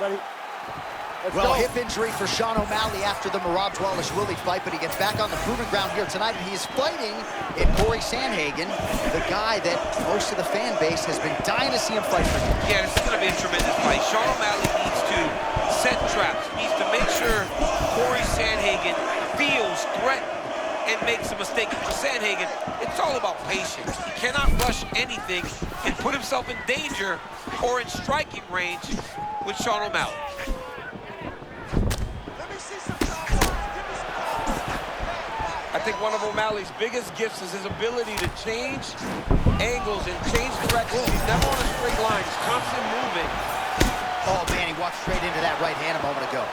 Ready? Well, hip injury for Sean O'Malley after the Merab Dvalishvili fight, but he gets back on the proving ground here tonight, and he is fighting in Corey Sandhagen, the guy that most of the fan base has been dying to see him fight for. Yeah, this is going to be a tremendous fight. Sean O'Malley needs to set traps. He needs to make sure Corey Sandhagen feels threatened and makes a mistake. For Sandhagen, it's all about patience. He cannot rush anything and put himself in danger or in striking range with Sean O'Malley. I think one of O'Malley's biggest gifts is his ability to change angles and change directions. He's never on a straight line. He's constantly moving. Oh, man, he walked straight into that right hand a moment ago.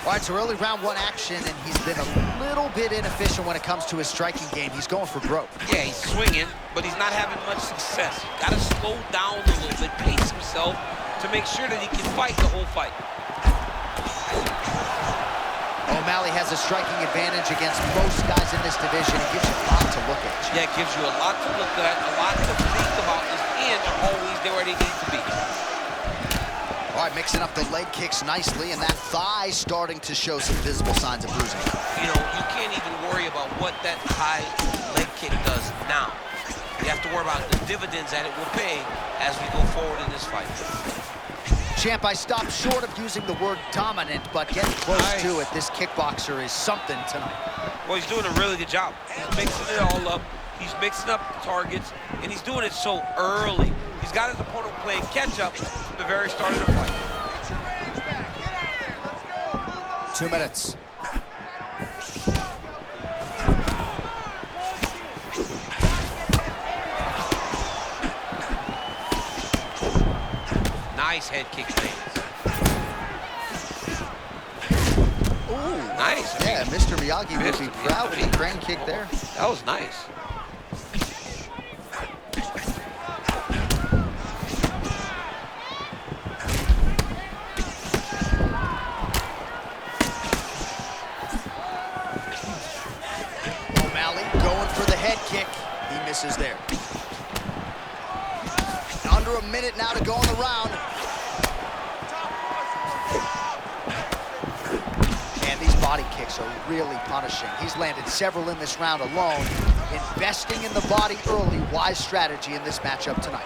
All right, so early round one action, and he's been a little bit inefficient when it comes to his striking game. He's going for broke. Yeah, he's swinging, but he's not having much success. Got to slow down a little bit, pace himself to make sure that he can fight the whole fight. O'Malley has a striking advantage against most guys in this division. It gives you a lot to look at. Yeah, it gives you a lot to look at, a lot to think about. His hands are always there where they need to be. All right, mixing up the leg kicks nicely, and that thigh starting to show some visible signs of bruising. You know, you can't even worry about what that high leg kick does now. You have to worry about the dividends that it will pay as we go forward in this fight. Champ, I stopped short of using the word dominant, but getting close to it. This kickboxer is something tonight. Well, he's doing a really good job. He's mixing it all up. He's mixing up targets, and he's doing it so early. He's got his opponent playing catch-up from the very start of the fight. 2 minutes. Nice head kick lands. Ooh, nice. Yeah, Mr. Miyagi would be proud with the crane kick there. That was nice. O'Malley going for the head kick. He misses there. Under a minute now to go in the round. And these body kicks are really punishing. He's landed several in this round alone. Investing in the body early, wise strategy in this matchup tonight.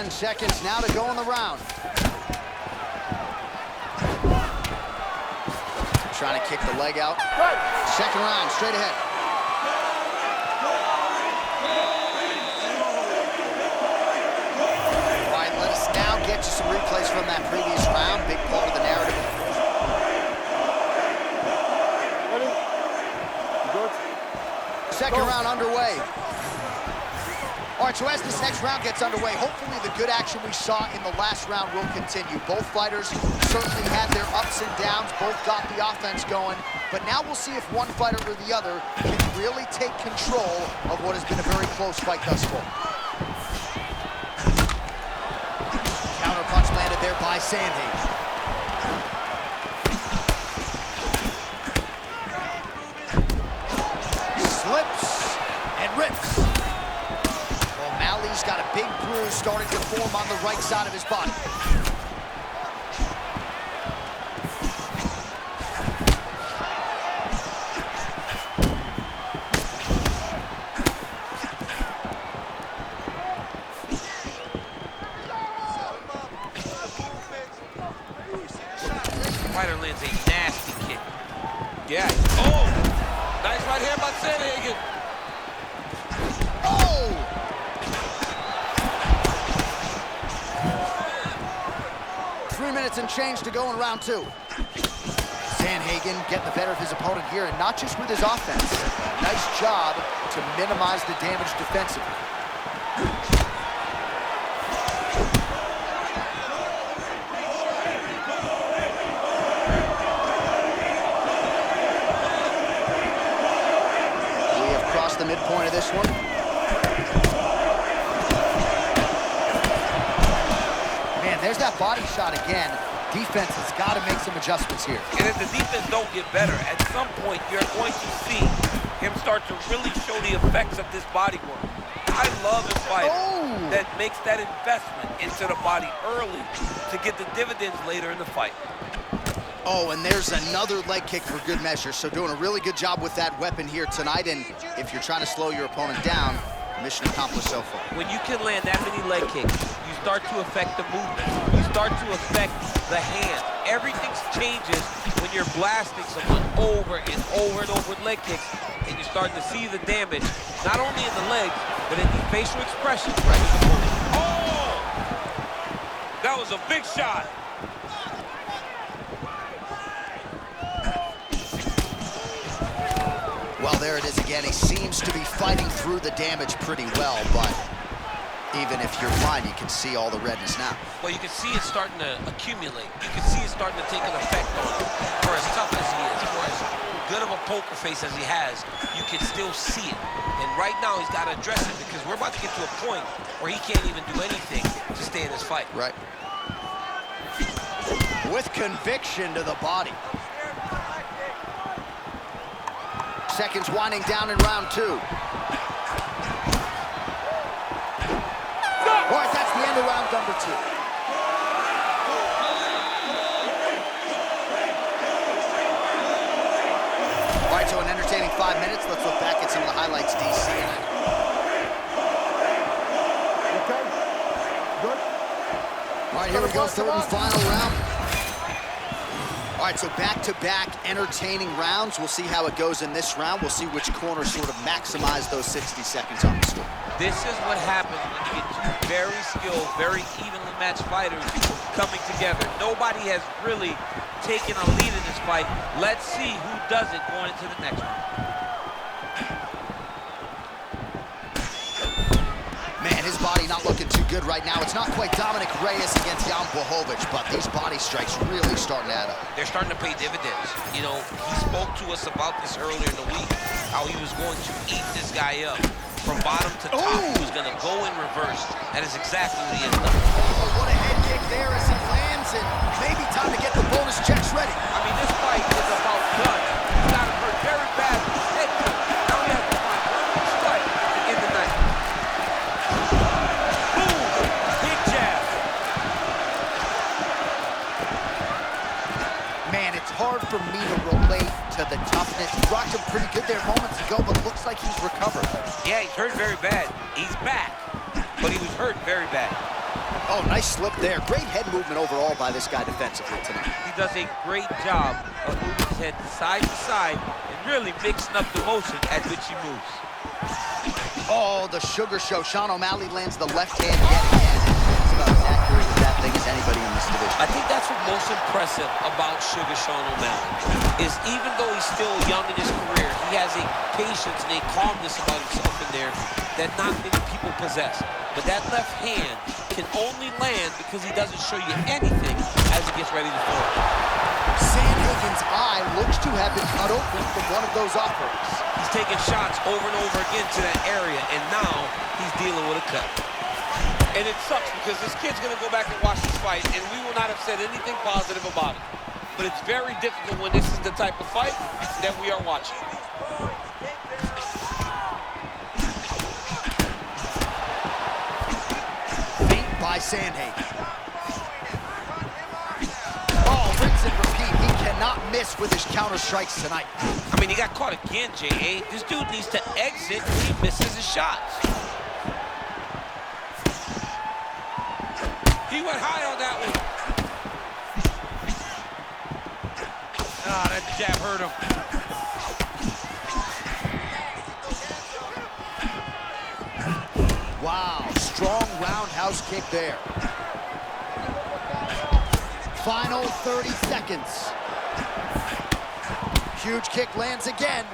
Seconds now to go in the round. Trying to kick the leg out. Second round, straight ahead. All right, let us now get you some replays from that previous round. Big part of the narrative. Second round underway. All right, so as this next round gets underway, hopefully the good action we saw in the last round will continue. Both fighters certainly had their ups and downs, both got the offense going, but now we'll see if one fighter or the other can really take control of what has been a very close fight thus far. Counter punch landed there by Sandhagen. Slips and rips. O'Malley's got a big bruise starting to form on the right side of his body. Fighter lands a nasty kick. Yeah. Oh! Nice right hand by Sandhagen. Oh! 3 minutes and change to go in round two. Sandhagen getting the better of his opponent here, and not just with his offense. Nice job to minimize the damage defensively. We have crossed the midpoint of this one. Man, Man, there's that body shot again. Defense has got to make some adjustments here. And if the defense don't get better, at some point you're going to see him start to really show the effects of this body work. I love a fighter that makes that investment into the body early to get the dividends later in the fight. Oh, and there's another leg kick for good measure. So doing a really good job with that weapon here tonight. And if you're trying to slow your opponent down, mission accomplished so far. When you can land that many leg kicks, you start to affect the movement. You start to affect the hand. Everything changes when you're blasting someone over and over and over with leg kicks, and you're starting to see the damage, not only in the legs, but in the facial expressions right in the opponent. Oh! That was a big shot. Well, there it is again. He seems to be fighting through the damage pretty well, but even if you're blind, you can see all the redness now. Well, you can see it starting to accumulate. You can see it starting to take an effect on him. For as tough as he is, for as good of a poker face as he has, you can still see it. And right now, he's got to address it because we're about to get to a point where he can't even do anything to stay in this fight. Right. With conviction to the body. Seconds winding down in round 2. All right, that's the end of round number 2. All right, so an entertaining 5 minutes. Let's look back at some of the highlights, DC. Okay, good. All right, here we go, third and final round. All right, so back-to-back entertaining rounds. We'll see how it goes in this round. We'll see which corner sort of maximize those 60 seconds on the score. This is what happens when you get two very skilled, very evenly matched fighters coming together. Nobody has really taken a lead in this fight. Let's see who does it going into the next round. Man, his body not looking too good right now. It's not quite Dominic Reyes against Jan Blachowicz, but these body strikes really starting to add up. They're starting to pay dividends. You know, he spoke to us about this earlier in the week, how he was going to eat this guy up from bottom to top. He was going to go in reverse. That is exactly what he has done. Oh, what a head kick there as he lands, and maybe time to get the bonus checks ready. I mean, this fight is about guts. He's got him hurt very bad with his head kick. Now he has to find one more strike to end the night. Boom! Big jab. Man, it's hard for me to relate to the toughness. He rocked him pretty good there moments ago, but looks like he's recovered. Yeah, he's hurt very bad. He's back, but he was hurt very bad. Oh, nice slip there. Great head movement overall by this guy defensively tonight. He does a great job of moving his head side to side and really mixing up the motion at which he moves. Oh, the sugar show. Sean O'Malley lands the left hand yet again. It's about as accurate as that thing as anybody in this division. I think that's what's most impressive about Sugar Sean O'Malley, is even though he's still young in his career, he has a patience and a calmness about himself in there that not many people possess. But that left hand can only land because he doesn't show you anything as he gets ready to throw it. Sandhagen's eye looks to have been cut open from one of those offerings. He's taking shots over and over again to that area, and now he's dealing with a cut. And it sucks because this kid's going to go back and watch this fight, and we will not have said anything positive about it. But it's very difficult when this is the type of fight that we are watching. Feet by Sandhagen. Oh, rinse and repeat. He cannot miss with his counter strikes tonight. I mean, he got caught again, J.A. This dude needs to exit when he misses his shots. He went high on that one. Ah, that jab hurt him. Wow, strong roundhouse kick there. Final 30 seconds. Huge kick lands again.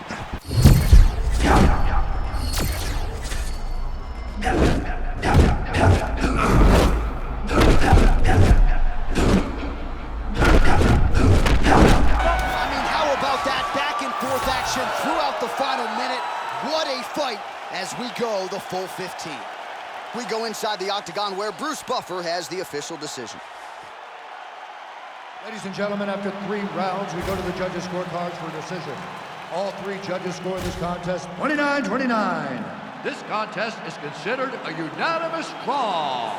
Action throughout the final minute. What a fight as we go the full 15. We go inside the octagon where Bruce Buffer has the official decision. Ladies and gentlemen, after 3 rounds, we go to the judges' scorecards for a decision. All 3 judges scored this contest 29-29. This contest is considered a unanimous draw.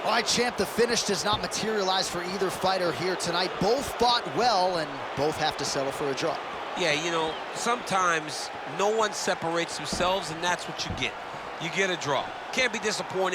All right, champ, the finish does not materialize for either fighter here tonight. Both fought well, and both have to settle for a draw. Yeah, you know, sometimes no one separates themselves, and that's what you get. You get a draw. Can't be disappointed.